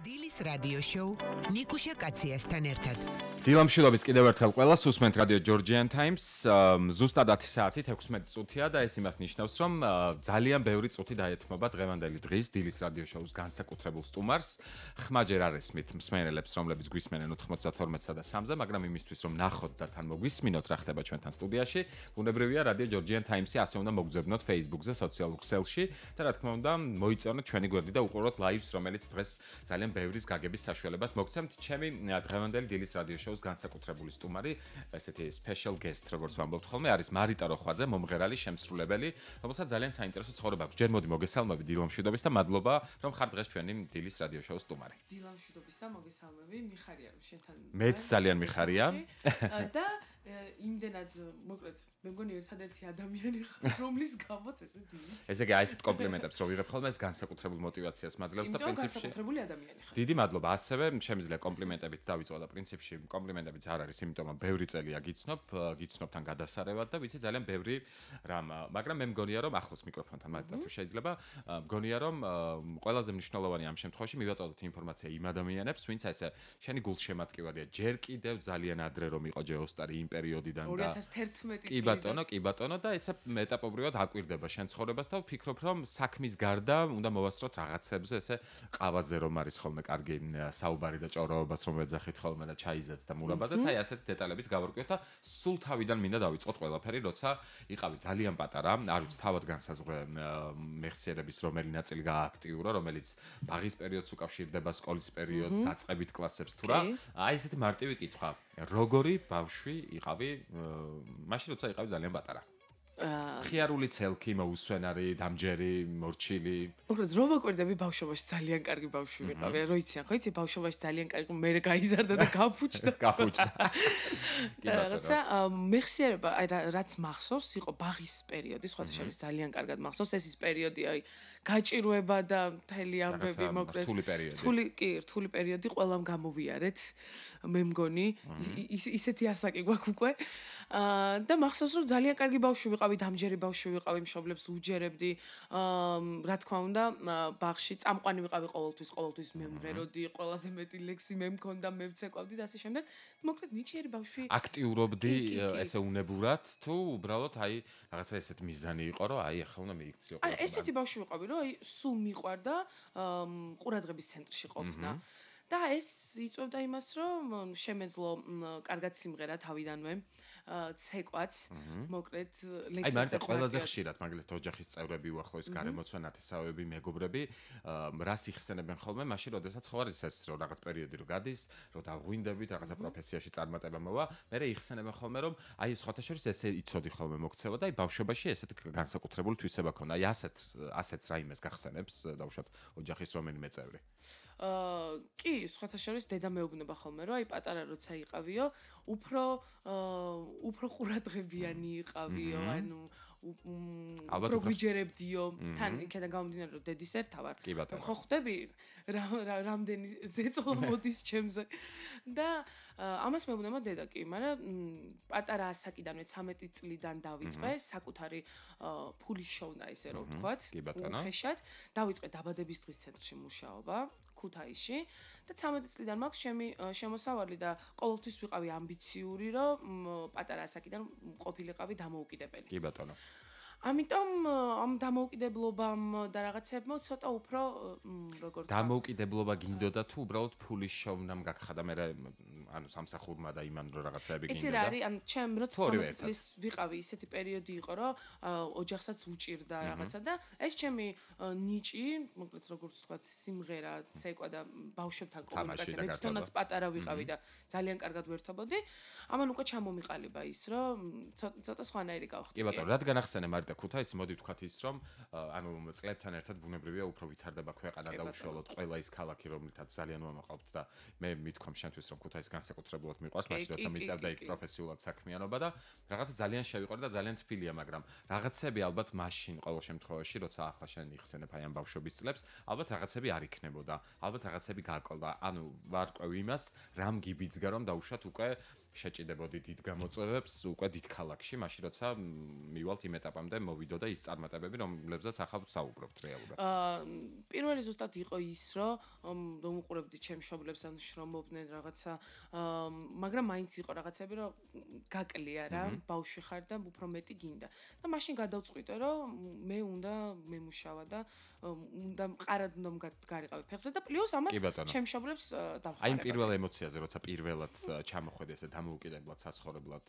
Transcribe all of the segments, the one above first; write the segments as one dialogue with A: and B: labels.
A: დილის რადიო შოუ ნიკუშა კაციასთან ერთად.
B: დილამშვიდობის კიდევ ერთხელ ყველას უსმენთ რადიო Georgian Times. ზუსტად 10 საათით 16 წუთია და ეს იმას ნიშნავს, რომ ძალიან ბევრი წუთი დაეთმობა დღევანდელი დღის დილის რადიო შოუს განსაკუთრებულ სტუმარს. ხმაჯერ არ ესმით მსმენელებს, რომლებიც გვისმენენ 92-სა და 3-ზე, მაგრამ იმისთვის რომ ნახოთ და თან მოგვისმინოთ რა ხდება ჩვენთან სტუდიაში, ბუნებრივია რადიო Georgian Times-ი ასე უნდა მოგძებნოთ Facebook-ზე, სოციალურ ქსელში და რა თქმა უნდა, მოიწონოთ ჩვენი გვერდი და უყუროთ live-ს, რომელიც დღეს ძალიან ბევრის გაგების საშუალებას მოგცემთ. ჩემი დღევანდელი დილის რადიო შოუს განსაკუთრებული სტუმარი, ესეთი special guest, როგორც ვამბობთ ხოლმე, არის მარიტა როხვაძე, მომღერალი, შემსრულებელი, რომელსაც ძალიან საინტერესო ცხოვრება აქვს. ჯერ მოდი მოგესალმები დილამშვიდობის და მადლობა, რომ ხარ დღეს ჩვენი დილის რადიო შოუს სტუმარი.
C: დილამშვიდობისა, მოგესალმები, მიხარია რომ შენთან.
B: მეც ძალიან მიხარია.
C: და იმდენად, მოკლედ, მე მგონი ერთადერთი ადამიანი ხარ, რომლის გამოც ესე დიდი.
B: ესე იგი, აი ესეთ კომპლიმენტებს რო ვიღებ ხოლმე, ეს განსაკუთრებულ мотиваციას მაძლევს და პრინციპში.
C: განსაკუთრებული ადამიანი ხარ.
B: დიდი მადლობა. ასევე შემიძლია კომპლიმენტებით დავიწყო და პრინციპში კომპლიმენტებიც არ არის, იმიტომ რომ ბევრი წელია გიცნობთან გადასარევად და ვიცი ძალიან ბევრი რამ, მაგრამ მე მგონია რომ ახლოს მიკროფონთან მარიტა თუ შეიძლება, მგონია რომ ყველაზე მნიშვნელოვანი ამ შემთხვევაში მივაწოდოთ ინფორმაცია იმ ადამიანებს, ვინც ესე შენი გულშემატკივარია ჯერ კიდევ ძალიან ადრე რომ იყო ჯეოსტარი იმ პერიოდიდან და
C: 2011
B: წელს. კი ბატონო და ესე მეტაპობრივად აკვირდება შენ ცხოვრებას და ვფიქრობ რომ საქმის გარდა უნდა მოვასწროთ რაღაცებზე, ესე ყავაზე რომ არის ხოლმე კარგი საუბარი და ჭოროობას რომ ეძახით ხოლმე და ჩაიზაც და მურაბაზეც, აი ასეთი დეტალების გავარკვიოთ და სულ თავიდან მინდა დავიწყოთ ყველაფერი, როცა იყავი ძალიან პატარა, არ ვიცი თავად განსაზღვრე მეხსიერების რომელი ნაწილი გააქტიურა, რომელიც ბაღის პერიოდს უკავშირდება სკოლის პერიოდს, დაწყებით კლასებს თუ რა. აი ესეთი მარტივი კითხვა. როგორი ბავშვი იყავი მაშინ როცა იყავი ძალიან პატარა? ხიარული ცელქი, მოუსვენარი, დამჯერი, მორჩილი.
C: მოკლედ რო ვაკვირდები ბავშვობაში ძალიან კარგი ბავშვი ვიყავი. რო იციან, ხო იცი ბავშვობაში ძალიან კარგი, მე გაიზარდა და გაფუჭდა. რაღაცა მეხსიერება, აი რაც მახსოვს, იყო ბაღის პერიოდი, სხვათა შორის ძალიან კარგად მახსოვს, ეს ის პერიოდი, აი გაჭირვება და მთელი ამბები, მოკლედ.
B: რთული პერიოდი.
C: რთული პერიოდი ყველამ გამოვიარეთ, მე მგონი, ისეთი ასაკი გვაქვს უკვე. და მახსოვს რომ ძალიან კარგი ბავშვი ვიყავი, დამჯერი ბავშვი ვიყავი, მშობლებს უჯერებდი. რა თქმა უნდა, ბაღში წამყვანი ვიყავი ყოველთვის მე მღეროდი, ყველაზე მეტი ლექსი მე მქონდა, მე ვცეკვავდი და ასე შემდეგ. მოკლედ ნიჭიერი ბავშვი.
B: აქტიურობდი ესე უნებურად თუ უბრალოდ აი რაღაცა ესეთ მიზანი იყო, რომ აი ახლა უნდა მიიქციო.
C: აი ესეთი ბავშვი ვიყავი, რომ აი სულ მიყვარდა ყურადღების ცენტრში ყოფნა. და ეს იწვევდა იმას, რომ შემეძლო კარგად სიმღერა თავიდანვე, ცეკვაც, მოკლედ ლექსებს.
B: აი მარტო ყველაზე ხშირად, მაგალითად ოჯახის წევრები, უახლოეს გარემოცვა, ნათესავები, მეგობრები, რას იხსენებენ ხოლმე, მაშინ როდესაც ხო არის ეს რომ რაღაც პერიოდი რო გადის, რომ დაღვინდებით, რაღაცა პროფესიაში წარმატება მოვა, მერე იხსენებენ ხოლმე, რომ აი სხვათა შორის ესე იცოდი ხოლმე მოგცევა და აი ბავშვობაში ესეთ განსაკუთრებული თვისება ქონდა. აი ასეთს რაიმეს გახსენებს დაუშვათ ოჯახის რომელიმე წევრი.
C: კი, სხვათა შორის დედა მეუბნება ხოლმე, რომ აი პატარა როცა იყავიო, უფრო ყურადღებიანი იყავიო, ანუ უფრო გვიჯერებდიო, თან იქიდან გამომდინარე რომ დედის ერთა ვარ. ხო ხვდები რამდენი ზეწოლა მოდის ჩემზე. და ამას მეუბნება დედა კი, მაგრამ პატარა ასაკიდანვე 13 წლიდან დავიწყე საკუთარი ფულის შოვნა, ესე რომ ვთქვათ, უხეშად. დავიწყე დაბადების დღის ცენტრში მუშაობა. ქუთაისში და 13 წლიდან მაქვს შემოსავალი და ყოველთვის ვიყავი ამბიციური, რომ პატარა ასაკიდან ყოფილიყავი დამოუკიდებელი.
B: კი ბატონო.
C: ამიტომ ამ დამოუკიდებლობამ და რაღაცებმა ცოტა უფრო როგორ თქვა
B: დამოუკიდებლობა გინდოდა თუ უბრალოდ ფულის შოვნამ გაგხადა მე ანუ სამსახურმა და იმან რო რაღაცები გინდოდა.
C: იცი რა არის, ან ჩემ როცა 13 წლის ვიყავი, ისეთი პერიოდი იყო, რომ ოჯახსაც უჭირდა რაღაცა და ეს ჩემი ნიჭი, მოკლედ როგორც თქვა, სიმღერა, ცეკვა და ბავშვებთან კომუნიკაცია, მე თვითონაც პატარა ვიყავი და ძალიან კარგად ვერთობოდი. ამან უკვე ჩამომიყალიბა ის, რომ ცოტა სხვანაირი გავხდი.
B: კი ბატონო, რადგან ახსენე და ქუთაისი მოდი ვთქვათ ის რომ ანუ წლებთან ერთად ბუნებრივია უფრო ვითარდება ქვეყანა და უშუალოდ ყველა ის ქალაქი რომლითაც ძალიან ვამაყობთ და მე მithქვამ შენთვის რომ ქუთაისი განსაკუთრებულად მიყვარს მაშინ როცა მისწავდა იქ პროფესიულად საქმიანობა და რაღაცა ძალიან შევიყვარდა და ძალიან თბილია მაგრამ რაღაცები ალბათ მაშინ ყოველ შემთხვევაში როცა ახლა შენ იხსენებ აი ამ ბავშვობის წლებს ალბათ რაღაცები არ იქნებოდა ალბათ რაღაცები გაკლდა ანუ ვარკვევ იმას რამ გიბიძგა რომ დაუშვათ უკვე შეჭიდებოდი დიდ გამოწვევებს უკვე დიდ ქალაქში, მაშინ როცა მივალთ იმ ეტაპამდე მოვიდო და ის წარმატებები, რომლებზეც ახლა საუბრობთ რეალურად.
C: პირველი ზუსტად იყო ის, რომ უყურებდი ჩემს მშობლებს ან შრომობდნენ რაღაცა, მაგრამ მაინც იყო რაღაცები, რომ გაკლია რა, ბავშვი ხარ და უფრო მეტი გინდა. და მაშინ გადავწყვიტე, რომ მე უნდა მემუშავა და უნდა მყარად უნდა გარიყავი ფეხზე და პლუს ამას ჩემს მშობლებს დავხმარებდი.
B: აი იმ პირველ ემოციაზე, როცა პირველად ჩამოხვედი ესე დამოუკიდებლად საცხოვრებლად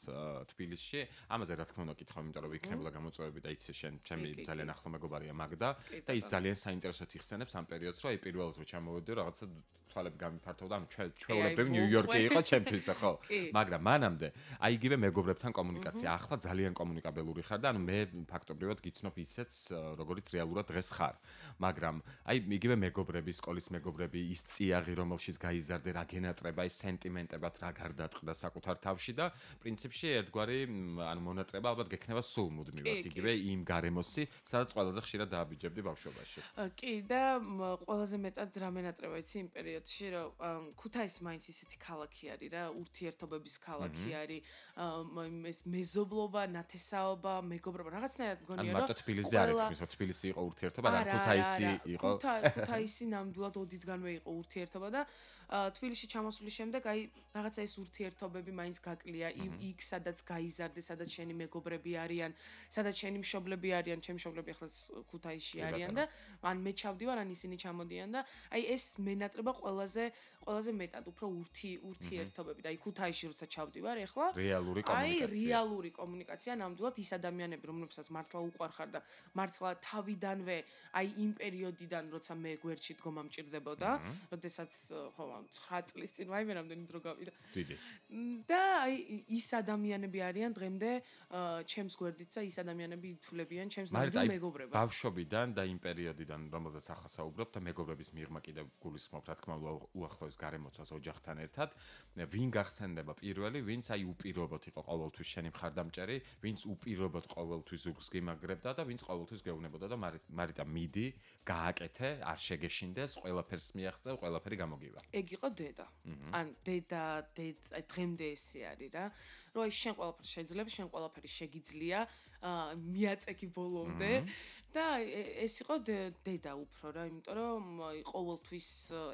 B: თბილისში, ამაზე რა თქმა უნდა კითხავ, იმიტომ რომ იქნებოდა გამოწვევები და იცი შენ ჩემი ძალიან ახლო მეგობარია მაგდა და ის ძალიან საინტერესოდ იხსენებს ამ პერიოდს, რომ აი პირველად რო ჩამოვედი რაღაცა თვალები გამიფართოვდა, ანუ ჩვეულებრივ ნიუ-იორკი იყო ჩემთვის, ხო? მაგრამ მანამდე აი იგივე მეგობრებთან კომუნიკაცია, ახლა ძალიან კომუნიკაბელური ხარ და ანუ მე ფაქტობრივად გიცნობ ისეც, როგორიც რეალურად დღეს ხარ. მაგრამ აი იგივე მეგობრები, სკოლის მეგობრები, ის წიაღი, რომელშიც გაიზარდე, რა გენატრება, ის სენტიმენტებად რა გარდატყდა საკუთარ თავში და პრინციპში ერთგვარი ანუ მონატრება ალბათ გექნება სულ მუდმივად, იგივე იმ გარემოსი, სადაც ყველაზე ხშირად დააბიჯებდი ბავშვობაში.
C: კი და ყველაზე მეტად რა მენატრება იცი იმ პერიოდში, რომ ქუთაისი მაინც ისეთი ქალაქი არის რა, ურთიერთობების ქალაქი არის, ეს მეზობლობა, ნათესაობა, მეგობრობა, რაღაცნაირად მგონია, რომ
B: მარტო თბილისზე არ ეთქმის, თბილისი იყო ურთიერთობა და ქუთაისი იყო.
C: ქუთაისი ნამდვილად ოდითგანვე იყო ურთიერთობა და თბილისში ჩამოსვლის შემდეგ აი რაღაცა ეს ურთიერთობები მაინც გაკლია იქ სადაც გაიზარდე, სადაც შენი მეგობრები არიან, სადაც შენი მშობლები არიან, ჩემი მშობლები ახლა ქუთაისში არიან და ან მე ჩავდივარ, ან ისინი ჩამოდიან და აი ეს მენატრება ყველაზე მეტად უფრო ურთიერთობები და აი ქუთაისში როცა ჩავდივარ ახლა
B: რეალური კომუნიკაცია.
C: აი რეალური კომუნიკაცია ნამდვილად ის ადამიანები, რომლებსაც მართლა უყვარხარ და მართლა თავიდანვე აი იმ პერიოდიდან როცა მე გვერდში დგომა მჭირდებოდა, როდესაც ხო 9 წლის წინ ვაიმე რამდენი დრო გავიდა.
B: დიდი.
C: და აი ის ადამიანები არიან დღემდე ჩემს გვერდით და ის ადამიანები ითვლებიან ჩემს ნამდვილ მეგობრებად.
B: ბავშვობიდან და იმ პერიოდიდან, რომელზეც ახლა საუბრობთ და მეგობრების მიღმა კიდევ გულისხმობ, რა თქმა უნდა, უახლოეს გარემოცვას ოჯახთან ერთად, ვინ გახსენდება პირველი, ვინც აი უპირობოდ იყო ყოველთვის შენი მხარდამჭერი, ვინც უპირობოდ ყოველთვის ზურგს გიმაგრებდა და ვინც ყოველთვის გეუბნებოდა და მარიტა მიდი, გააკეთე, არ შეგეშინდეს, ყველაფერს მიაღწევ, ყველაფერი გამოგივა.
C: ეგ იყო დედა. ან დედა აი დღემდე ესე არის რა, რომ აი შენ ყველაფერი შეიძლება, შენ ყველაფერი შეგიძლია, მიაწექი ბოლომდე და ეს იყო დედა უფრო რა, იმიტომ რომ ყოველთვის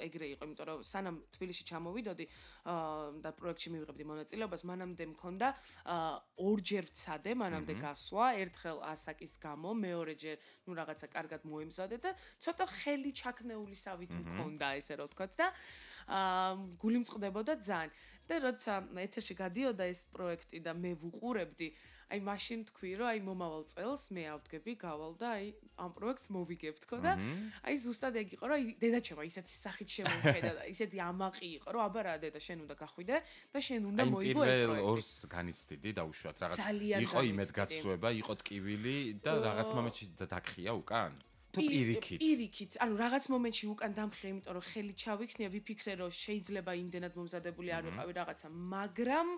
C: ეგრე იყო, იმიტომ რომ სანამ თბილისში ჩამოვიდოდი და პროექტში მივიღებდი მონაწილეობას, მანამდე მქონდა ორჯერ ვცადე, მანამდე გასვლა, ერთხელ ასაკის გამო, მეორეჯერ ნუ რაღაცა კარგად მოემზადე და ცოტა ხელი ჩაქნეულისავით მქონდა ესე რა ვთქვათ და გული მწყდებოდა ძალიან. და როცა ეთერში გადიოდა ეს პროექტი და მე ვუყურებდი, აი მაშინ თქვი, რომ აი მომავალ წელს მე ავდგები, გავალ და აი ამ პროექტს მოვიგებ თქო და აი ზუსტად ეგ იყო, რომ აი დედაჩემო ისეთი სახით შემოხედა და ისეთი ამაყი იყო, რომ აბა რა დედა შენ უნდა გახვიდე და შენ უნდა მოიგო ეს პროექტი.
B: აი ორს განიცდიდი დაუშვათ რაღაც. იყო იმედგაცრუება, იყო ტკივილი და რაღაც მომენტში დაგხია უკან. პირიქით,
C: ანუ რაღაც მომენტში უკან დამხია, იმიტომ რომ ხელი ჩავიქნია, ვიფიქრე რომ შეიძლება იმდენად მომზადებული არ ვიყავი რაღაცა, მაგრამ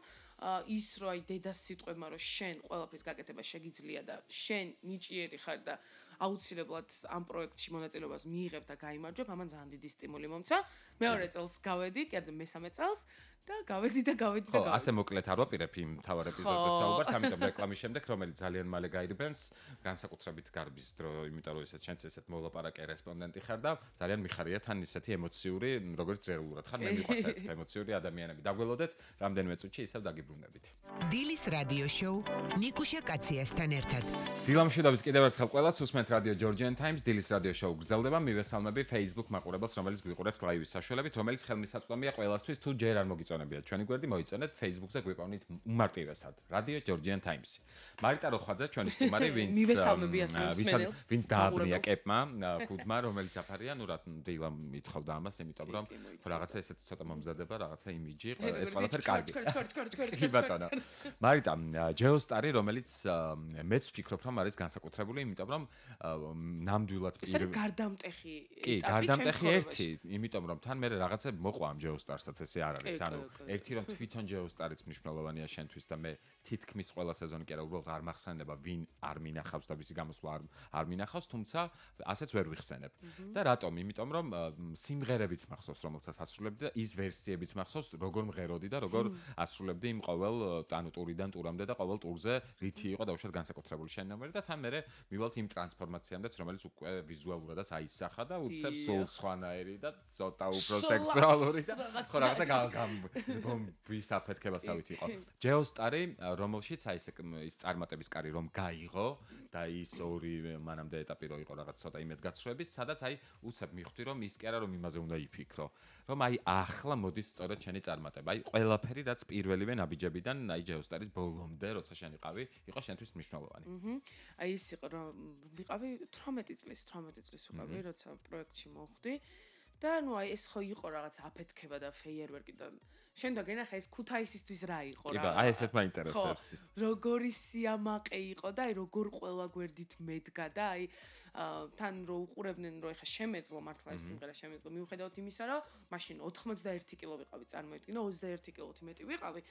C: ის რომ აი დედას სიტყვებმა რომ შენ ყველაფრის გაკეთება შეგიძლია და შენ ნიჭიერი ხარ და აუცილებლად ამ პროექტში მონაწილეობას მიიღებ და გაიმარჯვებ, ამან ძალიან დიდი სტიმული მომცა. მეორე წელს გავედი, კიდე მესამე წელს და გავედი.
B: ხო, ასე მოკლედ არ ვაპირებ იმ თავარ ეპიზოდზე საუბარს, ამიტომ რეკლამის შემდეგ, რომელიც ძალიან მალე გაირბენს, განსაკუთრებით გარბის დრო, იმიტომ რომ ისეთ შენც ესეთ მოლაპარაკე რესპონდენტი ხარ და ძალიან მიხარია თან ისეთი ემოციური, როგორც რეალურად ხარ, მე მიყვარს ეს ემოციური ადამიანები. დაგველოდეთ, რამდენიმე წუთში ისევ დაგიბრუნდებით.
A: დილის რადიო შოუ ნიკუშა კაციასთან ერთად.
B: დილამშვიდობის კიდევ ერთხელ ყველას უსმენთ რადიო Georgian Times დილის რადიო შოუ გრძელდება, მივესალმები Facebook მაყურებელს, რომელიც გვიყურებს ლაივის საშუალებით, რომელიც ხელმისაწვდომია ყველასთვის, თუ ჯერ არ მოგიწონებიათ ჩვენი გვერდი, მოიწონეთ Facebook-ზე გვიყვანით უმარტივესად რადიო Georgian Times. მარიტა როხვაძე ჩვენი სტუმარი, ვინც დააბრია კეპმა, ქუდმა, რომელიც აფარია, ნუ რა დილამ მithხოვდა ამას, იმიტომ რომ რაღაცა ესეთი ცოტა მომზადება, რაღაცა იმიჯი, ეს ყველაფერი კარგი. კი ბატონო. მარიტა ჯეოსტარი, რომელიც მეც ვფიქრობ, რომ არის განსაკუთრებული, იმიტომ რომ ნამდვილად
C: გარდამტეხი
B: კი, გარდამტეხი ერთი, იმიტომ რომ თან მე რაღაცა მოყვა ამ ჯეოსტარსაც, ესე არ არის, ანუ ერთი რომ თვითონ ჯეოსტარიც მნიშვნელოვანია შენთვის და მე თითქმის ყველა სეზონი კი არა უბრალოდ არ მახსენდება ვინ არ მინახავს და ვისი გამოსვლა არ მინახავს, თუმცა ასეც ვერ ვიხსენებ. და რატომ? იმიტომ რომ სიმღერებიც მახსოვს რომელსაც ასრულებდი და ის ვერსიებიც მახსოვს როგორ მღეროდი და როგორ ასრულებდი იმ ყოველ ანუ ტურიდან ტურამდე და ყოველ ტურზე რითი იყო დაუშვათ განსაკუთრებული შენნომერი და თან მე მივალთ იმ ტრანსფორმაციამდეც რომელიც უკვე ვიზუალურადაც აისახა და უცებ სულ სხვანაირი და ცოტა უფრო სექსუალური და ხო რაღაცა ვის აფეთქებასავით იყო. ჯეოსტარი, რომელშიც აი ეს წარმატების კარი რომ გაიღო და ის ორი მანამდე ეტაპი რო იყო რაღაც ცოტა იმედგაცრუების, სადაც აი უცებ მივხვდი რომ ის კი არა რომ იმაზე უნდა იფიქრო, რომ აი ახლა მოდის სწორედ შენი წარმატება. აი ყველაფერი რაც პირველივე ნაბიჯებიდან აი ჯეოსტარის ბოლომდე როცა შენ იყავი, იყო შენთვის მნიშვნელოვანი.
C: აი ის იყო რომ ვიყავი 18 წლის ვიყავი, როცა პროექტში მოვხვდი. და ნუ აი ეს ხო იყო რაღაც აფეთქება და ფეიერვერკი და შემდეგ ენახა ეს ქუთაისისთვის რა იყო რა.
B: კი, აი ესეც მაინტერესებს.
C: როგორი სიამაყე იყო და აი როგორ ყველა გვერდით მედგა და აი თან რო უყურებდნენ რომ ეხა შემეძლო მართლა ეს სიმღერა შემეძლო მიუხედავად იმისა რომ მაშინ 91 კილო ვიყავი წარმოიდგინე 21 კილოთი მეტი ვიყავი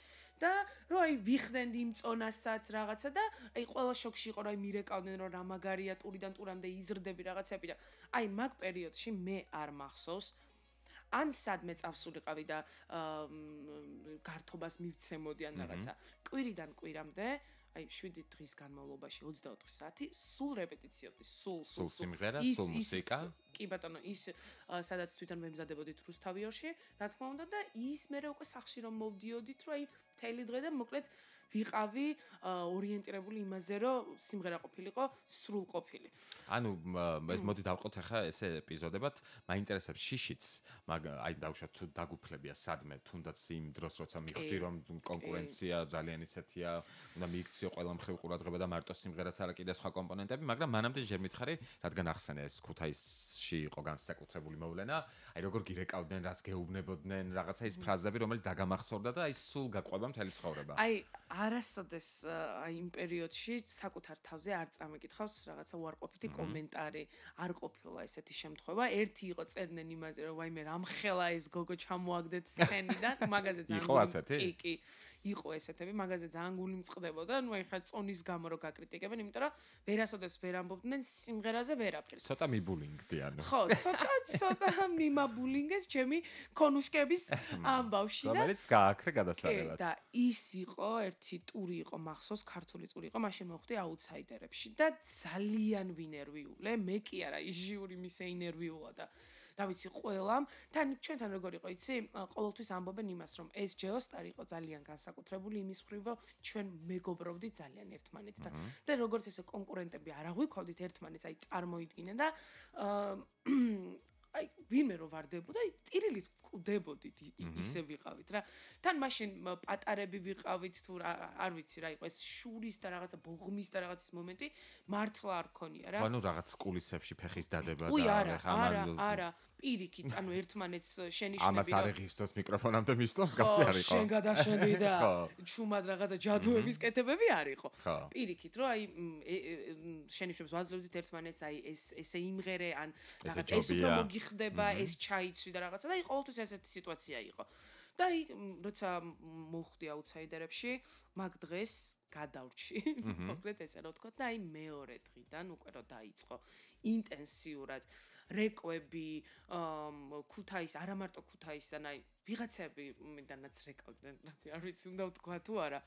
C: და რომ აი ვიხდენ იმ წონასაც რაღაცა და აი ყველა შოქში იყო რომ აი მირეკავდნენ რომ რა მაგარია ტურიდან ტურამდე იზრდები რაღაცები და აი მაგ პერიოდში მე არ მახსოვს ან სადმე წავსულიყავი და გართობას მივცემოდი ან რაღაცა კვირიდან კვირამდე აი 7 დღის განმავლობაში 24 საათი სულ რეპეტიციობდი სულ
B: სიმღერა სულ მუსიკა
C: კი ბატონო ის სადაც თვითონ მემზადებოდით რუსთავიორში რა თქმა უნდა და ის მე უკვე სახში რომ მოვდიოდით რომ აი მთელი დღე და მოკლედ ვიყავი ორიენტირებული იმაზე რომ სიმღერა ყოფილიყო სრულყოფილი.
B: ანუ ეს მოდი დავყოთ ახლა ესე ეპიზოდებად, მაინტერესებს შიშიც, აი დავუშვათ თუ დაგუფლებია სადმე, თუნდაც იმ დროს როცა მივხვდი რომ კონკურენცია ძალიან ისეთია, უნდა მიიქციო ყველა მხრივ ყურადღება და მარტო სიმღერაც არა კიდე სხვა კომპონენტები, მაგრამ მანამდე ჯერ მითხარი, რადგან ახსენე ეს ქუთაისში იყო განსაკუთრებული მოვლენა, აი როგორ გირეკავდნენ, რას გეუბნებოდნენ, რაღაცა ის ფრაზები, რომელიც დაგამახსოვრდა და აი სულ გაყვება მთელი ცხოვრება.
C: აი არასოდეს აი იმ პერიოდში საკუთარ თავზე არ წამეკითხავს რაღაცა უარყოფითი კომენტარი არ ყოფილა ესეთი შემთხვევა. ერთი იყო წერდნენ იმაზე რომ ვაიმე რამხელა ეს გოგო ჩამოაგდეთ სცენიდან, მაგაზე ძალიან კი იყო ესეთები, მაგაზე ძალიან გული მწყდებოდა. ნუ ეხლა წონის გამო რო გაკრიტიკებენ, იმიტომ რომ ვერასოდეს ვერ ამბობდნენ სიმღერაზე ვერაფერს.
B: ცოტა მიბულინგდი ანუ.
C: ხო, ცოტა მიმაბულინგეს ჩემი კონუშკების ამბავში და
B: რომელიც გააქრე გადასაღებად.
C: და ის იყო ერთი ტური იყო მახსოვს ქართული ტური იყო მაშინ მოვხდი აუთსაიდერებში და ძალიან ვინერვიულე მე კი არა ის ჟიური მისე ინერვიულა და რა ვიცი ყველამ თან ჩვენთან როგორ იყო იცი ყოველთვის ამბობენ იმას რომ ეს ჯეოსტარი იყო ძალიან განსაკუთრებული იმის მხრივ რომ ჩვენ მეგობრობდით ძალიან ერთმანეთთან და როგორც ესე კონკურენტები არ აღვიქვავდით ერთმანეთს აი წარმოიდგინე და აი ვინმე რო ვარდებოდა აი ტირილით ვკვდებოდით ისე ვიყავით რა თან მაშინ პატარები ვიყავით თუ არ ვიცი რა იყო ეს შურის და რაღაცა ბოღმის და რაღაცის მომენტი მართლა არ ქონია რა
B: ანუ რაღაც კულისებში ფეხის დადება
C: და არა პირიქით ანუ ერთმანეთს შენიშნები
B: ამას არ იღისთოს მიკროფონამდე მისვლას გასი არ იყო
C: შენ გადაშენდი და ჩუმად რაღაცა ჯადუების კეთებები არ იყო პირიქით რომ აი შენიშნებს ვაძლევდით ერთმანეთს აი ესე იმღერე ან რაღაც ეს უფრო მოგიხდება ეს ჩაიცვი და რაღაცა და აი ყოველთვის ესეთი სიტუაცია იყო და აი როცა მოვხდი აუთსაიდერებში მაგ დღეს გადავრჩი მოკლედ ესე რა ვთქვა და აი მეორე დღიდან უკვე რო დაიწყო ინტენსიურად რეკვები ქუთაის არა მარტო ქუთაისთან აი ვიღაცები მიდანაც რეკავდნენ არ ვიცი უნდა ვთქვა თუ არა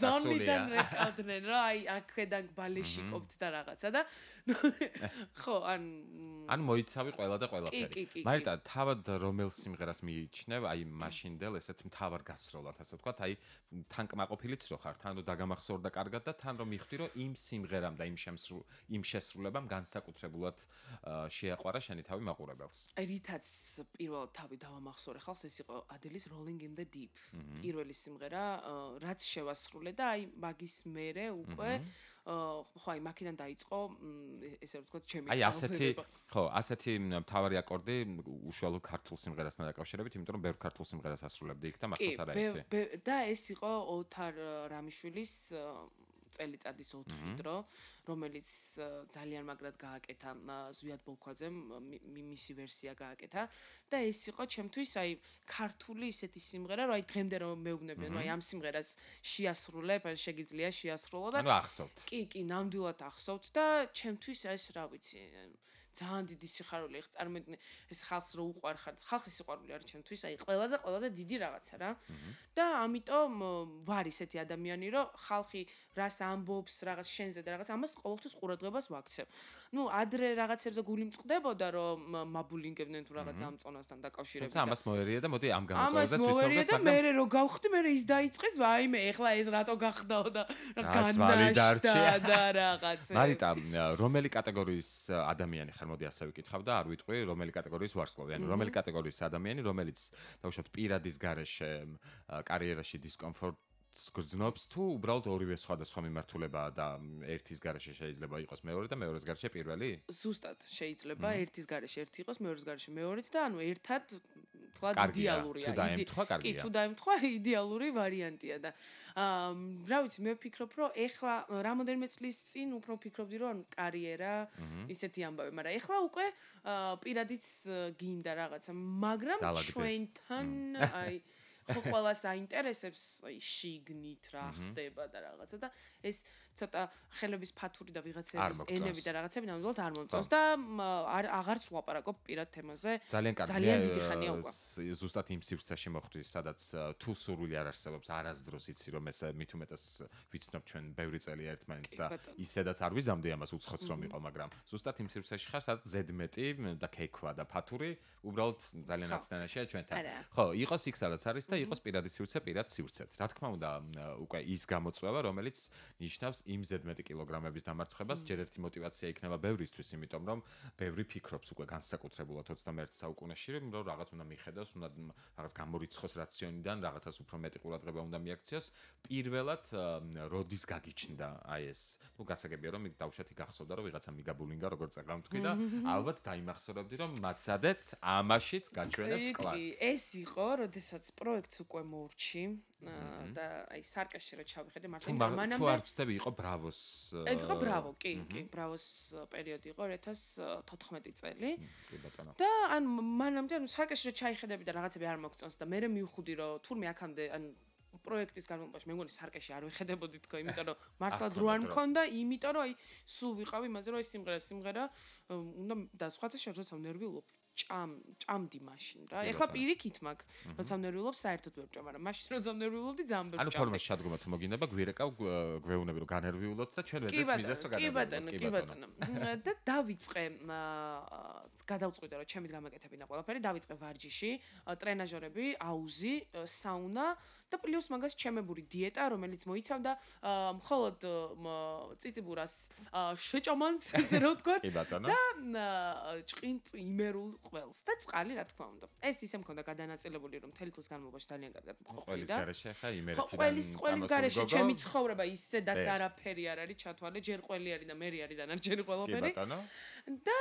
C: ზონიდან რეკავდნენ რა აი აქედან ბალეში ყოფთ და რაღაცა და ხო
B: ან მოიცავი ყველა და ყველაფერი მარიტა თავად რომელ სიმღერას მიიჩნევ აი მაშინდელ ესეთ მთავარ გასროლად ასე ვთქვა აი თან კმაყოფილიც რო ხარ თან რო დაგამახსოვრდა კარგად და თან რო მივხვდი რომ იმ სიმღერამ და იმ შესრულებამ განსაკუთრებულად შეაყვარა შენი თავი მაყურებელს
C: აი რითაც პირველად თავი დავამახსოვრე ხალხს ეს იყო ადელის Rolling in the Deep პირველი სიმღერა რაც შევასრულე და აი მაგის მერე უკვე ხო აი მაქედან დაიწყო ესე ვთქვათ ჩემი
B: აი ასეთი მთავარი აკორდი უშუალოდ ქართულ სიმღერასთან დაკავშირებით იმიტომ რომ ბევრ ქართულ სიმღერას ასრულებდი იქ და მახსოვს არაერთი
C: და ეს იყო ოთარ რამიშვილის წელიწადის 4 დრო, რომელიც ძალიან მაგრად გააკეთა ზვიად ბოლქვაძემ, მისი ვერსია გააკეთა და ეს იყო ჩემთვის აი ქართული ისეთი სიმღერა, რომ აი დღემდე რომ მეუბნებიან, რომ აი ამ სიმღერას შეასრულებ, ან შეგიძლია შეასრულო და
B: ანუ ახსოვთ.
C: კი, ნამდვილად ახსოვთ და ჩემთვის ეს რა ვიცი, ძალიან დიდი სიხარული ხ წარმოიდგინე ეს ხალხს რო უყვარხარ ხალხის სიყვარული არის ჩემთვის აი ყველაზე დიდი რაღაცა რა და ამიტომ ვარ ისეთი ადამიანი რომ ხალხი რას ამბობს რაღაც შენზე და რაღაც ამას ყოველთვის ყურადღებას ვაქცევ ნუ ადრე რაღაცებზე გული მწყდებოდა რომ მაბულინგებდნენ თუ რაღაც ამწონასთან დაკავშირებით
B: და ამას მოერია და მოდი ამ გამოწვევაზეც
C: ვისაუბროთ მაგრამ და მე რო გავხდი მე ის დაიწყეს ვაიმე ეხლა ეს რატო გახდაო და განაშდა და რაღაც
B: მარიტა რომელი კატეგორიის ადამიანი ხარ მოდი ასე ვიკითხავ და არ ვიტყვი რომელი კატეგორიის ვარსკვლავი ანუ რომელი კატეგორიის ადამიანი რომელიც დავუშვათ პირადის გარეშე კარიერაში დისკომფორტს გრძნობს თუ უბრალოდ ორივე სხვადასხვა მიმართულებაა და ერთის გარეშე შეიძლება იყოს მეორე და მეორეს გარეშე პირველი?
C: ზუსტად შეიძლება ერთის გარეშე ერთი იყოს მეორეს გარეშე მეორეც და ანუ ერთად თლად იდეალურია. კი, თუ დაემთხვა იდეალური ვარიანტია და რა ვიცი მე ვფიქრობ რომ ეხლა რამოდენიმე წლის წინ უფრო ვფიქრობდი რომ ანუ კარიერა ისეთი ამბავი, მაგრამ ეხლა უკვე პირადიც გინდა რაღაცა, მაგრამ ჩვენთან აი ხო ყველას აინტერესებს აი შიგნით რა ხდება და რაღაცა და ეს ცოტა ხელების ფათური და ვიღაცების ენები და რაღაცები ნამდვილად არ მომწონს და აღარც ვლაპარაკობ პირად თემაზე ძალიან დიდი ხანია უკვე
B: ზუსტად იმ სივრცეში მოხვდი სადაც თუ სურვილი არ არსებობს არასდროს იცი რომ ეს მით უმეტეს ვიცნობ ჩვენ ბევრი წელი ერთმანეთს და ისედაც არ ვიზამდი ამას უცხოც რომ იყო მაგრამ ზუსტად იმ სივრცეში ხარ სადაც ზედმეტი და ქექვა და ფათური უბრალოდ ძალიან აცდანაშია ჩვენთან ხო იყოს იქ სადაც არის და იყოს პირადი სივრცე პირად სივრცეთ რა თქმა უნდა უკვე ის გამოწვევა რომელიც ნიშნავს იმ ზედმეტი კილოგრამების დამარცხებას ჯერ ერთი мотиваცია იქნება ბევრისთვის იმიტომ რომ ბევრი ფიქრობს უკვე განსაკუთრებულად 21 საუკუნეში რომ რაღაც უნდა მიხედოს უნდა რაღაც გამორიცხოს რაციონიდან რაღაცას უფრო მეტი ყურადღება უნდა მიაქციოს პირველად როდის გაგიჩნდა აი ეს ну გასაგებია რომ დავუშვათ გახსოვდა რომ ვიღაცა მიგაბულინგა როგორც წაღამთქვი და ალბათ დაიმახსოვრებდი რომ მაცადეთ ამაშიც გაჩვენებთ კლასს
C: ეს იყო როდესაც პროექტს უკვე მოვრჩი და აი სარკეში რა ჩავიხედე მართლა
B: მანამდე თუ არ ვწდები იყო ბრავოს
C: იყო ბრავო კი ბრავოს პერიოდი იყო 2014 წელი
B: კი ბატონო
C: და ან მანამდე ანუ სარკეში რა ჩაიხედები და რაღაცები არ მოგწონს და მე მივხვდი რომ თურმე აქამდე ან პროექტის განმავლობაში მე მგონი სარკეში არ ვეხედებოდი თქო იმიტომ რომ მართლა დრო არ მქონდა იმიტომ რომ აი სულ ვიყავი იმაზე რომ ეს სიმღერა უნდა და სხვათა შორის ნერვიულობ ჭამდი მაშინ რა. ეხლა პირიქით მაგ, როცა ნერვიულობ საერთოდ ვერ ჭამ, მაგრამ მაშინ როცა ნერვიულობდი ძალიან ვერ ჭამდი.
B: ანუ ფორმაში შადგომა თუ მოგინდება გვირეკავ გვეუბნები რომ განერვიულოთ და ჩვენ ვეძებთ მიზეზს რომ განერვიულოთ.
C: კი ბატონო. და დავიწყე გადავწყვიტე რომ ჩემით გამაკეთებინა ყველაფერი, დავიწყე ვარჯიში, ტრენაჟორები, აუზი, საუნა და პლუს მაგას ჩემებური დიეტა, რომელიც მოიცავდა მხოლოდ ციციბურას შეჭამანს, ესე რომ ვთქვათ. და ჭყინტ იმერულ ყველს და წყალი რა თქმა უნდა. ეს ისე მქონდა გადანაწილებული რომ მთელი წლის განმავლობაში ძალიან კარგად მყოფი და
B: ყველის garaშე ხა იმერეთიდან
C: ყველის garaშე ჩემი ცხოვრება ისედაც არაფერი არ არის ჩათვალე, ჯერ ყველი არის და მერი არის დანარჩენი ყველაფერი. და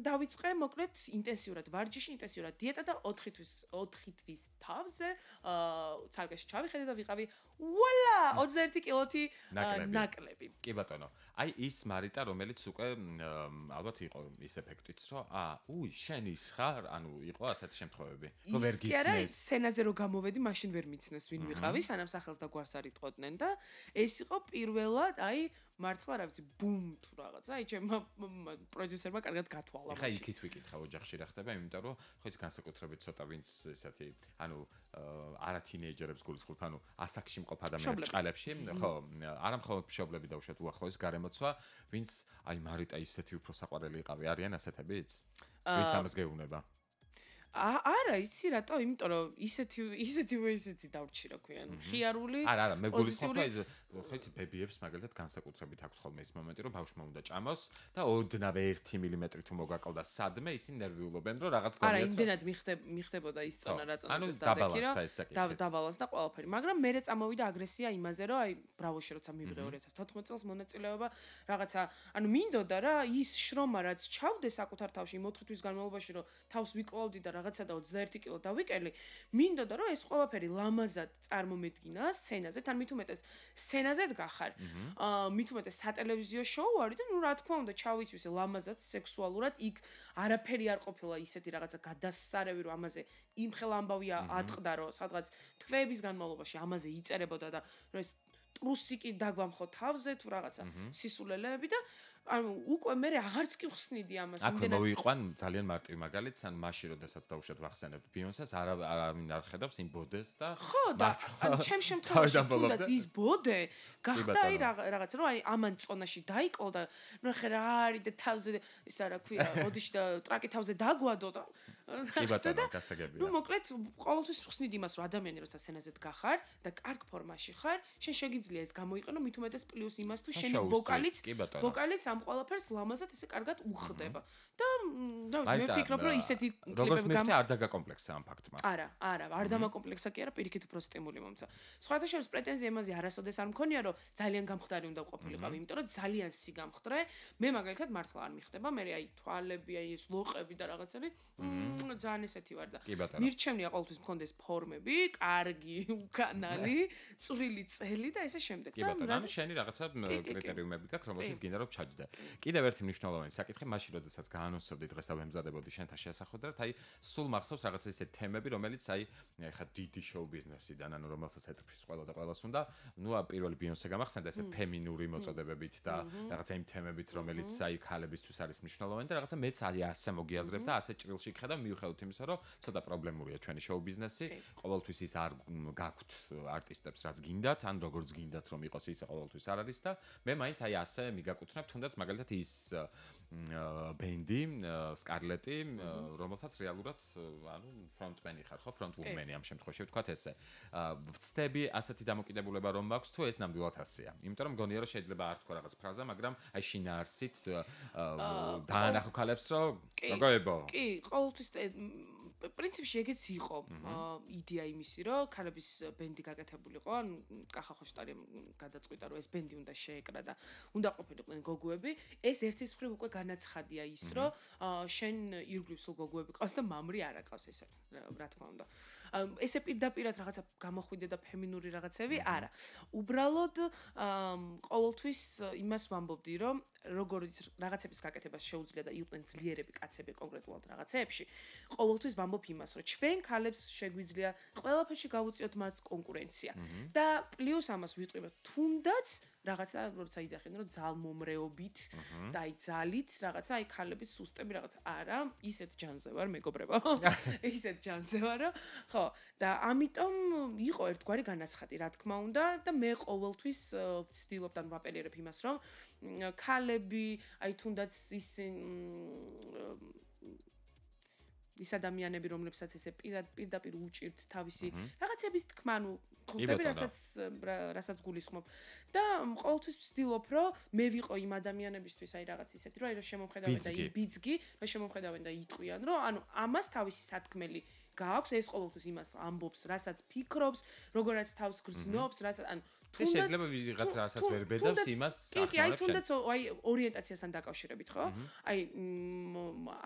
C: დავიწყე მოკლედ ინტენსიურად ვარჯიში, ინტენსიურად დიეტა და 4 თვის თავზე ცალკეში ჩავიხედე და ვიყავი ვუალა 21 კილოთი ნაკლები.
B: კი ბატონო. აი ის მარიტა რომელიც უკვე ალბათ იყო ის ეფექტიც რომ უი შენ ის ხარ ანუ იყო ასეთი შემთხვევები რომ ვერ გიცნეს.
C: კი არა სცენაზე რომ გამოვედი მაშინ ვერ მიცნეს ვინ ვიყავი სანამ სახელს და გვარს არ იტყოდნენ და ეს იყო პირველად აი მართლა რა ვიცი ბუმ თუ რაღაცა აი ჩემმა პროდიუსერმა კარგად გათვალა
B: მაშინ. ხა იქით ვიკითხავ ოჯახში რა ხდება იმიტომ რომ ხო ის განსაკუთრებით ცოტა ვინც ესეთი ანუ არა თინეიჯერებს გულისხმობ ანუ ასაკში მყოფ ადამიანებს ჭყალებში ხო არა მხოლოდ მშობლები დაუშვათ უახლოეს გარემოცვა ვინც აი მარიტა ისეთი უფრო საყვარელი იყავი არიან ასეთებიც ვინც ამას გეუბნება
C: არა იცი რატო იმიტომ რომ ისეთი დავრჩი რა ქვიან ხიარული
B: არა მე გულისხმობ ხო იცი ბებიებს მაგალითად განსაკუთრებით აქვს ხოლმე ის მომენტი რომ ბავშვმა უნდა ჭამოს და ოდნავ 1 მილიმეტრი თუ მოგაკლდა სადმე ისინი ნერვიულობენ რომ რაღაც გონიათ
C: არა იმდენად მიხდებოდა ის წონა რა წონას და დაბალანსდა ყველაფერი მაგრამ მე წამოვიდა აგრესია იმაზე რომ აი ბრავოში როცა მივიღე 2014 წელს მონაწილეობა რაღაცა ანუ მინდოდა რა ის შრომა რაც ჩავდე საკუთარ თავში 4 თვის განმავლობაში რომ თავს ვიკლავდი და რაღაცა და 21 კილო დავიკერლი, მინდოდა რომ ეს ყველაფერი ლამაზად წარმომედგინა სცენაზე, თან მით უმეტეს სცენაზე დგახარ. მით უმეტეს სატელევიზიო შოუ არის და ნუ რა თქმა უნდა ჩავიცვისე ლამაზად, სექსუალურად, იქ არაფერი არ ყოფილა ისეთი რაღაცა გადასარევი რომ ამაზე იმხელ ამბავია ატყდა რომ სადღაც თვეების განმავლობაში ამაზე იწერებოდა და რომ ეს ტრუსიკი დაგვამხო თავზე თუ რაღაცა სისულელეები და ანუ უკვე მე აღარც კი ხსნიდი ამას
B: იმდენად. აქ მოვიყვან ძალიან მარტივ მაგალითს, ან მაშინ როდესაც დავუშვათ ვახსენებთ ბიონსეს, არავინ არ ხედავს იმ ბოდეს და
C: ხო და ან ჩემ შემთხვევაში თუნდაც ის ბოდე გახდა აი რაღაც რომ აი ამან წონაში დაიკლო და ნუ ხე რა არის და თავზე ისა რა ქვია ოდიში და ტრაკი თავზე დაგვადო და
B: კი ბატონო გასაგებია.
C: ნუ მოკლედ ყოველთვის ხსნიდი იმას რომ ადამიანი როცა სცენაზე დგახარ და კარგ ფორმაში ხარ, შენ შეგიძლია ეს გამოიყენო მით უმეტეს პლუს იმას თუ შენი ვოკალიც ამ ყველაფერს ლამაზად ესე კარგად უხდება. და რა ვიცი, მე ვფიქრობ, რომ ისეთი
B: კლიპები არ დაგაკომპლექსა ამ ფაქტმა.
C: არა, არ დამაკომპლექსა კი არა, პირიქით უფრო სტიმული მომცა. სხვათა შორის პრეტენზია იმაზე არასოდეს არ მქონია, რომ ძალიან გამხდარი უნდა ყოფილიყავი, იმიტომ რომ ძალიან სიგამხდრე, მე მაგალითად მართლა არ მიხდება, მე აი თვალები, აი ეს ლოყები და რაღაცები, ძალიან ესეთი ვარ და მირჩევნია ყოველთვის მქონდეს ფორმები, კარგი, უკანალი, წვრილი წელი და ესე შემდეგ.
B: კი ბატონო, ანუ შენი რაღაცა კრიტერიუმები გაქვს, რომელშიც გინდა რომ ჩაჯდე. კიდევ ერთი მნიშვნელოვანი საკითხი, მაშინ როდესაც გაანონსებდი დღეს და ვემზადებოდი შენთან შესახვედრად, აი სულ მახსოვს რაღაცა ისეთი თემები, რომელიც აი ხა დიდი შოუ ბიზნესიდან, ანუ რომელსაც ეთფის ყველა და ყველას უნდა, ნუ პირველი ბიონსე გამახსენდა ესე ფემინური მოწოდებებით და რაღაცა იმ თემებით, რომელიც აი ქალებისთვის არის მნიშვნელოვანი და რაღაცა მეც აი ასე მოგიაზრებ და ასე ჭრილში გხედა მიუხედავად იმისა, რომ ცოტა პრობლემურია ჩვენი შოუ ბიზნესი, ყოველთვის ის არ გაქვთ არტისტებს რაც გინდათ, ან როგორც გინდათ რომ იყოს ის ყოველთვის არ არის და მე მაინც აი ასე მიგაკუთვნებ თუნდაც მაგალითად ის ბენდი სკარლეტი რომელსაც რეალურად ანუ ფრონტმენი ხარ ხო ფრონტვუმენი ამ შემთხვევაში ვთქვათ ესე ვწდები ასეთი დამოკიდებულება რომ მაქვს თუ ეს ნამდვილად ასეა იმიტომ რომ მგონია რომ შეიძლება არ თქვა რაღაც ფრაზა მაგრამ აი შინაარსით დაანახო ქალებს რომ როგორებო
C: კი ყოველთვის პრინციპში ეგეც იყო იდეა იმისი რომ ქალების ბენდი გაკეთებულიყო ან კახა ხოშტარი გადაწყვიტა რომ ეს ბენდი უნდა შეეკრა და უნდა ყოფილიყვნენ გოგოები ეს ერთის მხრივ უკვე განაცხადია ის რომ შენ ირგვლივ სულ გოგოები ყავს და მამრი არ აკავს ესე რა თქმა უნდა ესე პირდაპირად რაღაცა გამოხვიდე და ფემინური რაღაცები არა უბრალოდ ყოველთვის იმას ვამბობდი რომ როგორც რაღაცების გაკეთებას შეუძლია და იყვნენ ძლიერები კაცები კონკრეტულად რაღაცეებში ყოველთვის ვამბობ იმას რომ ჩვენ ქალებს შეგვიძლია ყველაფერში გავუწიოთ მათ კონკურენცია და პლუს ამას ვიტყვი თუნდაც რაღაცა როცა იძახენ რომ ძალმომრეობით და აი ძალით რაღაცა აი ქალების სუსტები რაღაცა არა ისეთ ჯანზე ვარ მეგობრებო ისეთ ჯანზე ვარ ხო და ამიტომ იყო ერთგვარი განაცხადი რა თქმა უნდა და მე ყოველთვის ვცდილობ და ვაპელირებ იმას რომ ქალები აი თუნდაც ის ადამიანები რომლებსაც ესე პირდაპირ უჭირთ თავისი რაღაცების თქმა ნუ ხვდები რასაც გულისხმობ და ყოველთვის ვცდილობ რომ მე ვიყო იმ ადამიანებისთვის აი რაღაც ისეთი რომ აი რომ შემომხედავენ და იბიძგი რომ შემომხედავენ და იტყვიან რომ ანუ ამას თავისი სათქმელი გააქვს ეს ყოველთვის იმას ამბობს რასაც ფიქრობს როგორაც თავს გრძნობს რასაც ანუ
B: შეიძლება ვიღაც რასაც ვერ ბედავს იმას
C: სახმარებს კი აი თუნდაც აი ორიენტაციასთან დაკავშირებით ხო აი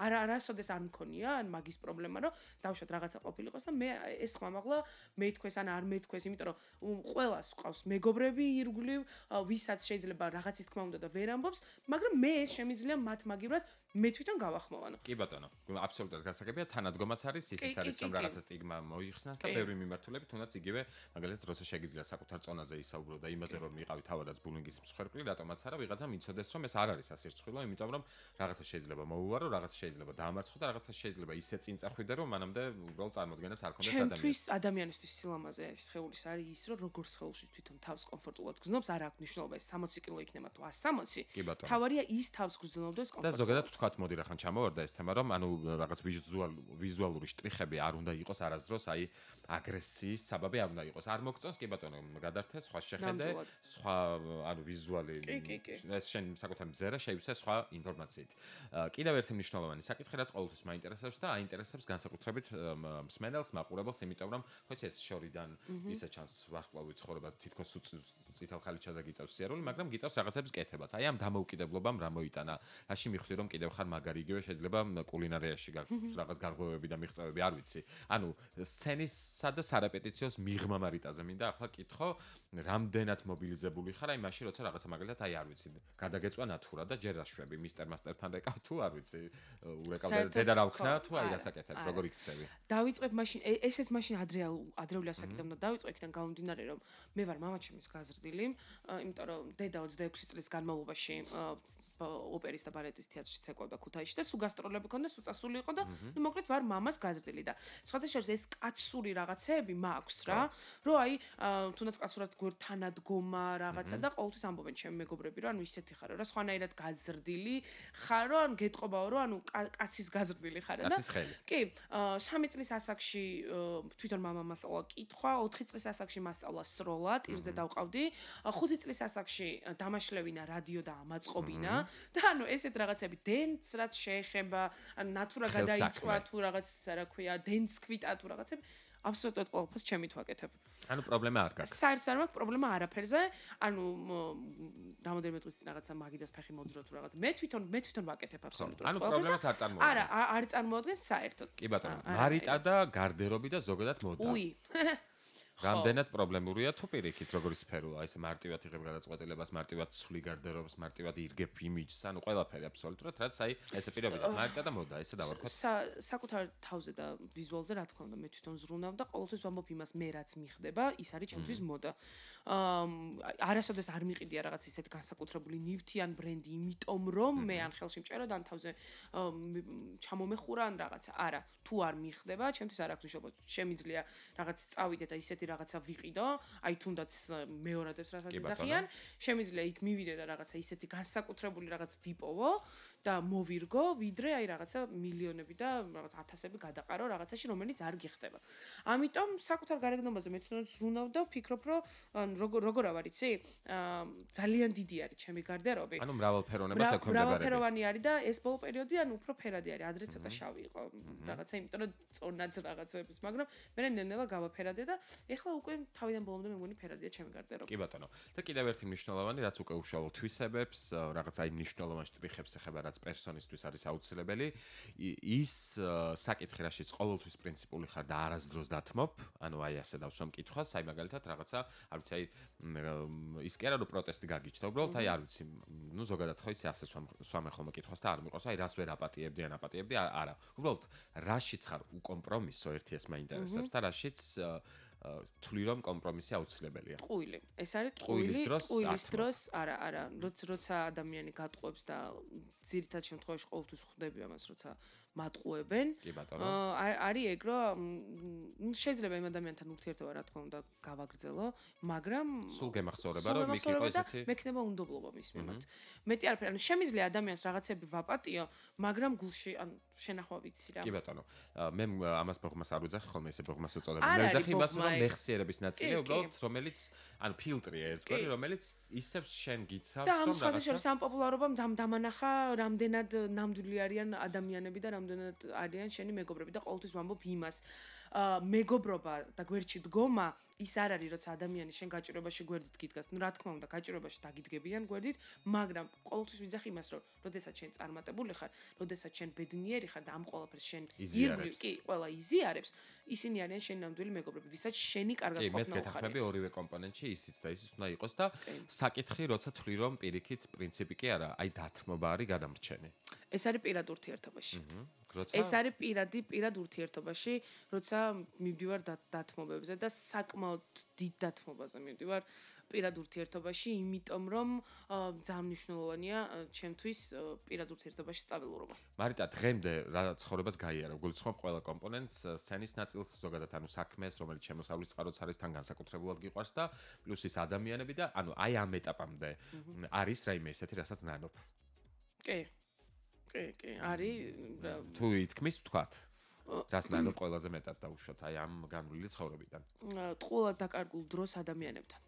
C: არასოდეს არ მქონია ან მაგის პრობლემა რომ დავუშვათ რაღაცა ყოფილიყოს და მე ეს ხმამაღლა მეთქვეს ან არ მეთქვეს იმიტომ რომ ყველას ყავს მეგობრები ირგვლივ ვისაც შეიძლება რაღაცის თქმა უნდა და ვერ ამბობს მაგრამ მე ეს შემიძლია მათ მაგივრად მე თვითონ გავახმოვანო
B: კი ბატონო აბსოლუტურად გასაგებია თანადგომაც არის ისიც არის რომ რაღაცა სტიგმა მოიხსნას და ბევრი მიმართულებით თუნდაც იგივე მაგალითად როცა შეგიძლია საკუთარ წონაზე ისაუბრო და იმაზე რომ იყავი თავადაც ბულინგის მსხვერპლი რატომაც არა ვიღაცამ იცოდეს რომ ეს არ არის ასირცხვილო იმიტომ რომ რაღაცა შეიძლება მოუვარო რაღაცა შეიძლება დაამარცხო და რაღაცა შეიძლება ისე წინ წახვიდე რომ მანამდე უბრალოდ წარმოდგენას არ ქონდეს ადამიანს
C: ჩემთვის ადამიანისთვის სილამაზე ეს სხეულის არის ის რომ როგორ სხეულში თვითონ თავს კომფორტულად გრძნობს არ აქვს მნიშვნელობა ეს 60 კილო იქნება თუ 160 თავარია ის თავს გრძნობდეს კომფორტულად
B: და ზოგადად თქვათ მოდი რა ხან ჩამოვარდა ეს თემა რომ ანუ რაღაც ვიზუალური შტრიხები არ უნდა იყოს არასდროს აი აგრესიის საბაბი არ უნდა იყოს. არ მოგწონს კი ბატონო, გადართე სხვა შეხედე, სხვა ანუ ვიზუალი ეს შენ საკუთარ მზერა შეივსე სხვა ინფორმაციით. კიდევ ერთი მნიშვნელოვანი საკითხი, რაც ყოველთვის მაინტერესებს და აინტერესებს განსაკუთრებით მსმენელს, მაყურებელს, იმიტომ რომ ხოც ეს შორიდან ისე ჩანს ვარსკვლავი ცხოვრება თითქოს წითელ ხალიჩაზე გიწევს სიარული, მაგრამ გიწევს რაღაცების კეთებაც. აი ამ დამოუკიდებლობამ რა მოიტანა, რაში მიხვდი რომ კიდევ ხარ მაგარი იგივე შეიძლება კულინარიაში რაღაც გარღვევები და მიღწევები, არ ვიცი. ანუ სცენისა და სარეპეტიციოს მიღმა მარიტაზე მინდა ახლა კითხო, რამდენად მობილიზებული ხარ აი მაშინ როცა რაღაცა მაგალითად აი არ ვიცი, გადაგეწვა ნატურა და ჯერ რაშვები მისტერ მასტერთან რეკავ თუ არ ვიცი, ურეკავ დედა რა ვქნა თუ აი რასაკეთებ, როგორ იქცევი.
C: დავიწყებ მაშინ ესეც მაშინ ადრეული ასაკიდან და დავიწყე იქიდან გამომდინარე რომ მე ვარ მამაჩემის გაზრდილი, იმიტომ რომ დედა 26 წლის განმავლობაში ოპერის და ბალეტის თეატრში ცეკვავდა ქუთაისში და სულ გასტროლები ქონდა, სულ წასული იყო და მოკლედ ვარ მამას გაზრდილი და სხვათა შორის ეს კაცური რაღაცეები მაქვს რა, რომ აი თუნდაც კაცურად თანადგომა რაღაცა და ყოველთვის ამბობენ ჩემი მეგობრები რომ ანუ ისეთი ხარო რა, სხვანაირად გაზრდილი ხარო, ანუ გეტყობა რომ ანუ კაცის გაზრდილი ხარო და კი, 3 წლის ასაკში თვითონ მამამ მასწავლა კითხვა, 4 წლის ასაკში მასწავლა სროლა, ტირზე დავყავდი, 5 წლის ასაკში დამაშლევინა რადიო და ამაწყობინა და ანუ ესეთ რაღაცები დენს რაც შეეხება, ანუ ნატურა გადაიწვა თუ რაღაც რა ქვია, დენს კვიტა თუ რაღაცები აბსოლუტურად ყველაფერს ჩემით ვაკეთებ.
B: ანუ პრობლემა არ გაქვს.
C: საერთოდ არ მაქვს პრობლემა არაფერზე. ანუ რამოდენიმე დღის წინ რაღაცა მაგიდას ფეხი მოძრო თუ რაღაც. მე თვითონ ვაკეთებ აბსოლუტურად.
B: ანუ პრობლემას არ წარმოადგენს.
C: არა, არ წარმოადგენს საერთოდ.
B: კი ბატონო, მარიტა და გარდერობი და ზოგადად მოდა.
C: უი.
B: რამდენად პრობლემურია თუ პირიქით როგორი სფეროა, ესე მარტივად იღებ გადაწყვეტილებას, მარტივად ცვლი გარდერობს, მარტივად ირგებ იმიჯს, ანუ ყველაფერი აბსოლუტურად, რაც აი ესე პირობითად მარიტა და მოდა, ესე დავარქვათ.
C: საკუთარ თავზე და ვიზუალზე რა თქმა უნდა, მე თვითონ ზრუნავ და ყოველთვის ვამბობ იმას, მე რაც მიხდება, ის არის ჩემთვის მოდა. არასოდეს არ მიყიდია რაღაც ისეთი განსაკუთრებული ნივთი ან ბრენდი, იმიტომ რომ მე ან ხელში მჭერო და ან თავზე ჩამომეხურა ან რაღაცა. არა, თუ არ მიხდება, ჩემთვის არ აქვს მნიშვნელობა. შემიძლია რაღაც წავიდე და ისეთი რაღაცა ვიყიდო, აი თუნდაც მეორადებს რასაც იძახიან, შემიძლია იქ მივიდე და რაღაცა ისეთი განსაკუთრებული რაღაც ვიპოვო და მოვირგო, ვიდრე აი რაღაცა მილიონები და რაღაც ათასები გადაყარო რაღაცაში, რომელიც არ გიხდება. ამიტომ საკუთარ გარეგნობაზე მე თვითონ ზრუნავ და ვფიქრობ, რომ როგორ არ იცი? ძალიან დიდი არის ჩემი გარდერობი.
B: ანუ მრავალფეროვნებას ექვემდებარება.
C: მრავალფეროვანი არის და ეს ბოლო პერიოდი ანუ უფრო ფერადი არის, ადრე ცოტა შავი იყო რაღაცა, იმიტომ რომ წონაც რაღაცებს, მაგრამ მე ნელ-ნელა გავაფერადე და ეხლა უკვე თავიდან ბოლომდე მე მგონი ფერადია ჩემი გარდერობა.
B: კი ბატონო. და კიდევ ერთი მნიშვნელოვანი, რაც უკვე უშუალო თვისებებს, რაღაც აი მნიშვნელოვან შტრიხებს ეხება, რაც პერსონისთვის არის აუცილებელი, ის საკითხი, რაშიც ყოველთვის პრინციპული ხარ და არასდროს დათმობ, ანუ აი ასე დავსვამ კითხვას, აი მაგალითად რაღაცა, არ ვიცი, აი ის კი არა რომ პროტესტი გაგიჩნდა, უბრალოდ აი არ ვიცი, ნუ ზოგადად ხო ისე ასე სვამე ხოლმე კითხვას და არ მიყვარს, აი რას ვერ აპატიებდი ან აპატიებდი, არა. უბრალოდ რაშიც ხარ უკომპრომისო, ერთი ეს მაინტერესებს და რაშიც თვლი რომ კომპრომისი აუცილებელია.
C: ტყუილი. ეს არის ტყუილის დროს, არა, როცა ადამიანი გატყუებს და ძირითად შემთხვევაში ყოველთვის ხვდები ამას, როცა მატყუებენ.
B: კი ბატონო.
C: არის ეგ რომ შეიძლება იმ ადამიანთან ურთიერთობა რა თქმა უნდა გავაგრძელო, მაგრამ
B: სულ გემახსოვრება რომ მიქ იყო ესეთი
C: მექნება უნდობლობა მის მიმართ. მეტი არაფერი, ანუ შემიძლია ადამიანს რაღაცები ვაპატიო, მაგრამ გულში ან შენახვა ვიცი რა.
B: კი ბატონო. მე ამას ბოღმას არ ვიძახი ხოლმე ესე ბოღმას უწოდებენ. მე ვიძახი იმას რომ მეხსიერების ნაწილი უბრალოდ რომელიც ანუ ფილტრია ერთგვარი რომელიც ისევ შენ გიცავს რომ
C: რაღაცა და შორის ამ პოპულარობამ დამანახა რამდენად ნამდვილი არიან ადამიანები და რამდენად არიან შენი მეგობრები და ყოველთვის ვამბობ იმას მეგობრობა და გვერდში დგომა ის არ არის როცა ადამიანი შენ გაჭირვებაში გვერდით გიდგას. ნუ რა თქმა უნდა გაჭირვებაში დაგიდგებიან გვერდით, მაგრამ ყოველთვის ვიძახი იმას რომ როდესაც შენ წარმატებული ხარ, როდესაც შენ ბედნიერი ხარ და ამ ყველაფერს შენ ირგვლივ კი ყველა იზიარებს, ისინი არიან შენი ნამდვილი მეგობრები, ვისაც შენი კარგად ყოფნა
B: უხარია. კი, მეც გეთანხმები ორივე კომპონენტში ისიც და ისიც უნდა იყოს და საკითხი როცა თვლი რომ პირიქით პრინციპი კი არა, აი დათმობა არის გადამრჩენი.
C: ეს არის პირად ურთიერთობაში. ეს არის პირად ურთიერთობაში, როცა მივდივარ დათმობებზე და საკმაოდ დიდ დათმობაზე მივდივარ პირად ურთიერთობაში, იმიტომ რომ ძალიან მნიშვნელოვანია ჩემთვის პირად ურთიერთობაში სტაბილურობა.
B: მარიტა, დღემდე რა ცხოვრებას გაიარა, გულისხმობ ყველა კომპონენტს, სცენის ნაწილს, ზოგადად ანუ საქმეს, რომელიც შემოსავლის წყაროც არის თან განსაკუთრებულად გიყვარს და პლუს ის ადამიანები და ანუ აი ამ ეტაპამდე არის რაიმე ესეთი, რასაც ნანობ.
C: კი, არის
B: თუ ითქმის ვთქვათ. რას ნაკლებ ყველაზე მეტად დაუშვათ აი ამ განვლილი ცხოვრებიდან?
C: ტყუილად დაკარგულ დროს ადამიანებთან.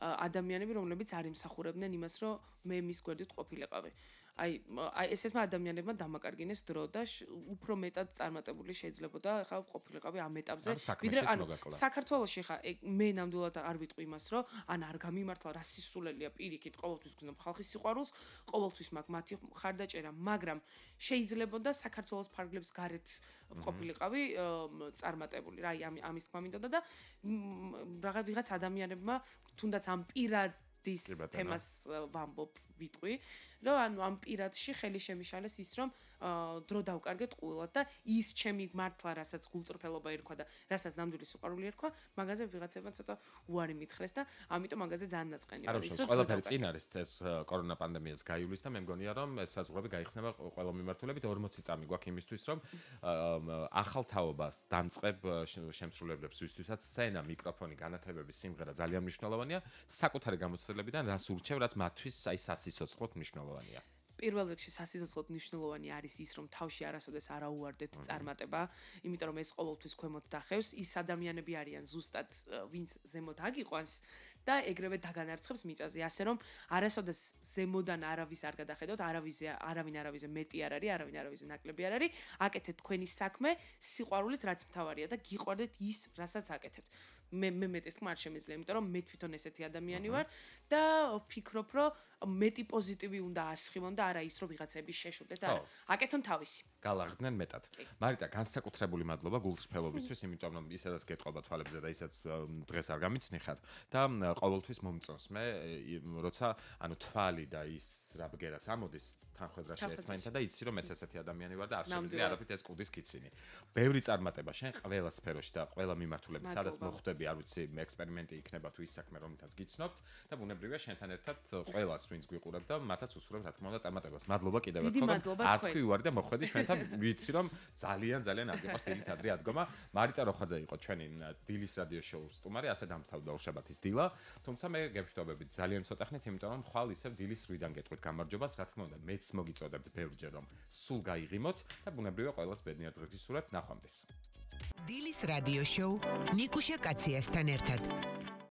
C: ადამიანები, რომლებიც არ იმსახურებდნენ იმას, რომ მე მის გვერდით ყოფილიყავი. აი ესეთმა ადამიანებმა დამაკარგინეს დრო და უფრო მეტად წარმატებული შეიძლებოდა ხა ყოფილიყავი ამ ეტაპზე, ვიდრე საქართველოში ხა მე ნამდვილად არ ვიტყვი იმას, რომ ან არ გამიმართლა რა სისულელია პირიქით, ყოველთვის გძნობ ხალხის სიყვარულს, ყოველთვის მაქვს მათი ხარდაჭერა, მაგრამ შეიძლებოდა საქართველოს ფარგლებს გარეთ ყოფილიყავი წარმატებული. რა ამის თქმა მინდოდა და რაღაც ვიღაც ადამიანებმა თუნდაც ამ პირადის თემას ვამბობ ვიტყვი, რომ ანუ ამ პირადში ხელი შემიშალეს ის, რომ დრო დავკარგეთ ყუილად და ის ჩემი მართლა, რასაც გულწრფელობა ერქვა და რასაც ნამდვილი სიყვარული ერქვა, მაგაზე ვიღაცებმა ცოტა უარი მითხრეს და ამიტომ მაგაზე ძალიან ნაწყენი
B: არის. ანუ ყველაფერი წინ არის ეს კორონა პანდემიაც გაივლის და მე მგონია რომ ეს საზღვრები გაიხსნება ყველა მიმართულებით 40 წამი გვაქვს იმისთვის რომ ახალ თაობას დამწყებ შემსრულებლებს ვისთვისაც სცენა, მიკროფონი, განათებები, სიმღერა ძალიან მნიშვნელოვანია საკუთარი გამოცდილებიდან რას ურჩევ, რაც მათთვის აი სასიცოცხლოდ მნიშვნელოვანია.
C: პირველ რიგში სასიცოცხლოდ მნიშვნელოვანი არის ის, რომ თავში არასოდეს არ აუვარდეთ წარმატება, იმიტომ რომ ეს ყოველთვის ქვემოთ დახევს, ის ადამიანები არიან ზუსტად ვინც ზემოთ აგიყვანს და ეგრევე დაგანარცხებს მიწაზე, ასე რომ არასოდეს ზემოდან არავის არ გადახედოთ, არავინ არავიზე მეტი არ არის, არავინ არავიზე ნაკლები არ არის, აკეთეთ თქვენი საქმე სიყვარულით, რაც მთავარია და გიყვარდეთ ის, რასაც აკეთებთ. მე მეტის თქმა არ შემიძლია, იმიტომ რომ მე თვითონ ესეთი ადამიანი ვარ და ვფიქრობ, რომ მეტი პოზიტივი უნდა ასხივონ და არა ის, რომ ვიღაცები შეშურდეთ, არა. აკეთონ თავისი.
B: გალაღდნენ მეტად. მარიტა, განსაკუთრებული მადლობა გულწრფელობისთვის, იმიტომ რომ ისედაც გეტყობა თვალებზე და ისაც დღეს არ გამიცნი ხარ და ყოველთვის მომწონს მე, როცა ანუ თვალი და ის რა ბგერაც ამოდის თანხwebdriver შეერთმანითა და იცი რომ მეც ესეთი ადამიანი ვარ და არ შემიძლია არაფრით ეს კუდის გიცინი. ბევრი წარმატება შენ ყველა სფეროში და ყველა მიმართულებით, სადაც მოხვდები, არ ვიცი, ექსპერიმენტი იქნება თუ ის საქმე რომლითაც გიცნობთ და ბუნებრივია შენთან ერთად ყველას ვინც გვიყურებ და მათაც უსურვებ რა თქმა უნდა წარმატებას. მადლობა კიდევ ერთხელ. არ თქვი უარი და მოხვედი ჩვენთან ვიცი რომ ძალიან აღიყვას დილით ადრე ადგომა. მარიტა როხაძე იყო ჩვენი დილის რადიო შოუს სტუმარი, ასე დამთავრდა ორშაბათის დილა. თუმცა მე გემშვიდობებით ძალიან ცოტა ხნით, იმიტომ რომ ხვალ ისევ დილის 8-დან გეტყვით გამარჯვებას, რა თქმა უნდა, მეც მოგიწოდებთ ბევრჯერ რომ სულ გაიღიმოთ და ბუნებრივია ყველას ბედნიერ დღეს გისურვებთ. ნახვამდის.
A: დილის რადიო შოუ ნიკუშა კაციასთან ერთად.